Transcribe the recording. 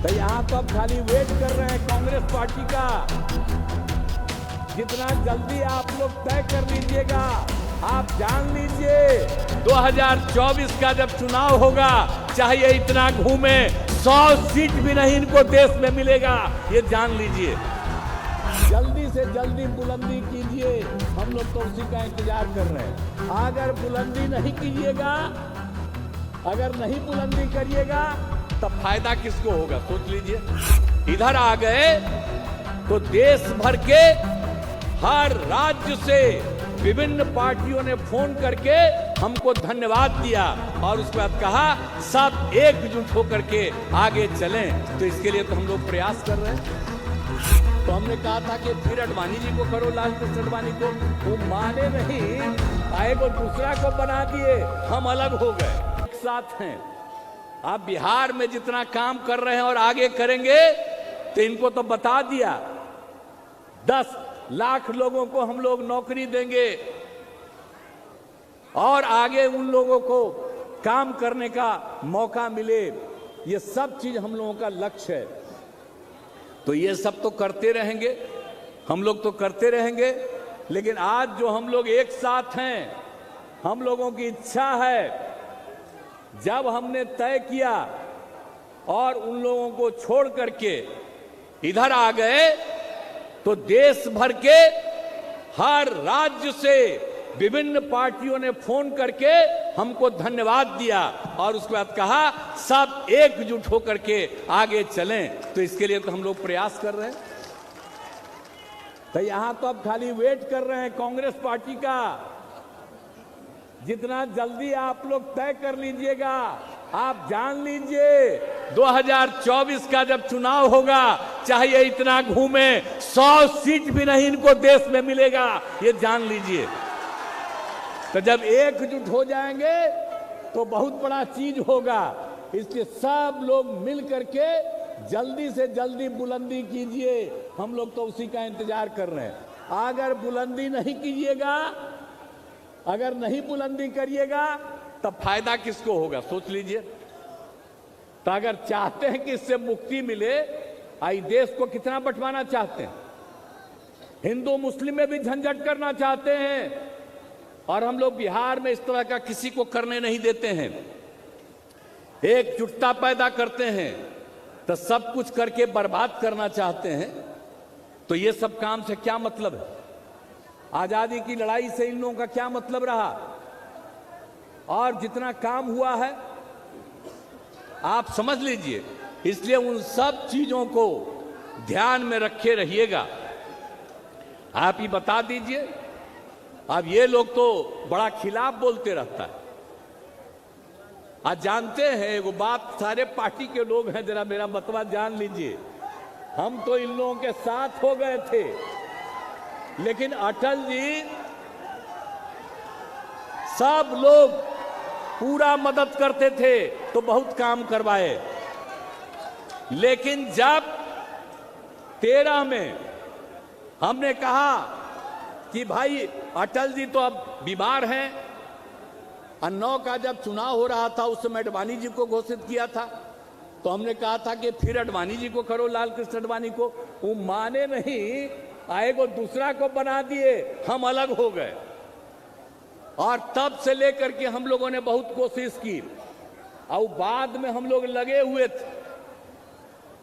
तो यहाँ तो अब खाली वेट कर रहे हैं कांग्रेस पार्टी का। जितना जल्दी आप लोग तय कर लीजिएगा, आप जान लीजिए 2024 का जब चुनाव होगा, चाहे इतना घूमे 100 सीट भी नहीं इनको देश में मिलेगा, ये जान लीजिए। जल्दी से जल्दी बुलंदी कीजिए, हम लोग तो उसी का इंतजार कर रहे हैं। अगर बुलंदी नहीं कीजिएगा, अगर नहीं बुलंदी करिएगा तब फायदा किसको होगा, सोच लीजिए। इधर आ गए तो देश भर के हर राज्य से विभिन्न पार्टियों ने फोन करके हमको धन्यवाद दिया और उसके बाद कहा सब एकजुट होकर के आगे चलें। तो इसके लिए तो हम लोग प्रयास कर रहे हैं। तो हमने कहा था कि फिर अडवाणी जी को करो, लाल कृष्ण अडवाणी को, वो माने नहीं, आए को दूसरा को बना दिए, हम अलग हो गए। एक साथ हैं। आप बिहार में जितना काम कर रहे हैं और आगे करेंगे तो इनको तो बता दिया 10 लाख लोगों को हम लोग नौकरी देंगे और आगे उन लोगों को काम करने का मौका मिले। ये सब चीज हम लोगों का लक्ष्य है। तो ये सब तो करते रहेंगे, हम लोग तो करते रहेंगे। लेकिन आज जो हम लोग एक साथ हैं, हम लोगों की इच्छा है, जब हमने तय किया और उन लोगों को छोड़ करके इधर आ गए तो देश भर के हर राज्य से विभिन्न पार्टियों ने फोन करके हमको धन्यवाद दिया और उसके बाद कहा सब एकजुट होकर के आगे चलें। तो इसके लिए तो हम लोग प्रयास कर रहे हैं। तो यहां तो अब खाली वेट कर रहे हैं कांग्रेस पार्टी का। जितना जल्दी आप लोग तय कर लीजिएगा, आप जान लीजिए 2024 का जब चुनाव होगा, चाहे इतना घूमे 100 सीट भी नहीं इनको देश में मिलेगा, ये जान लीजिए। तो जब एकजुट हो जाएंगे तो बहुत बड़ा चीज होगा। इसलिए सब लोग मिल करके जल्दी से जल्दी बुलंदी कीजिए, हम लोग तो उसी का इंतजार कर रहे हैं। अगर बुलंदी नहीं कीजिएगा, अगर नहीं बुलंदी करिएगा तब फायदा किसको होगा, सोच लीजिए। तो अगर चाहते हैं कि इससे मुक्ति मिले, आई देश को कितना बंटवाना चाहते हैं, हिंदू मुस्लिम में भी झंझट करना चाहते हैं और हम लोग बिहार में इस तरह का किसी को करने नहीं देते हैं। एकजुटता पैदा करते हैं तो सब कुछ करके बर्बाद करना चाहते हैं। तो ये सब काम से क्या मतलब है? आजादी की लड़ाई से इन लोगों का क्या मतलब रहा? और जितना काम हुआ है आप समझ लीजिए। इसलिए उन सब चीजों को ध्यान में रखे रहिएगा। आप ही बता दीजिए। अब ये लोग तो बड़ा खिलाफ बोलते रहता है। आज जानते हैं वो बात, सारे पार्टी के लोग हैं, जरा मेरा मतवा जान लीजिए। हम तो इन लोगों के साथ हो गए थे, लेकिन अटल जी सब लोग पूरा मदद करते थे तो बहुत काम करवाए। लेकिन जब 13 में हमने कहा कि भाई अटल जी तो अब बीमार हैं, और 9 का जब चुनाव हो रहा था उस समय अडवाणी जी को घोषित किया था, तो हमने कहा था कि फिर अडवाणी जी को करो, लाल कृष्ण अडवाणी को, वो माने नहीं, आए को दूसरा को बना दिए, हम अलग हो गए। और तब से लेकर के हम लोगों ने बहुत कोशिश की और बाद में हम लोग लगे हुए थे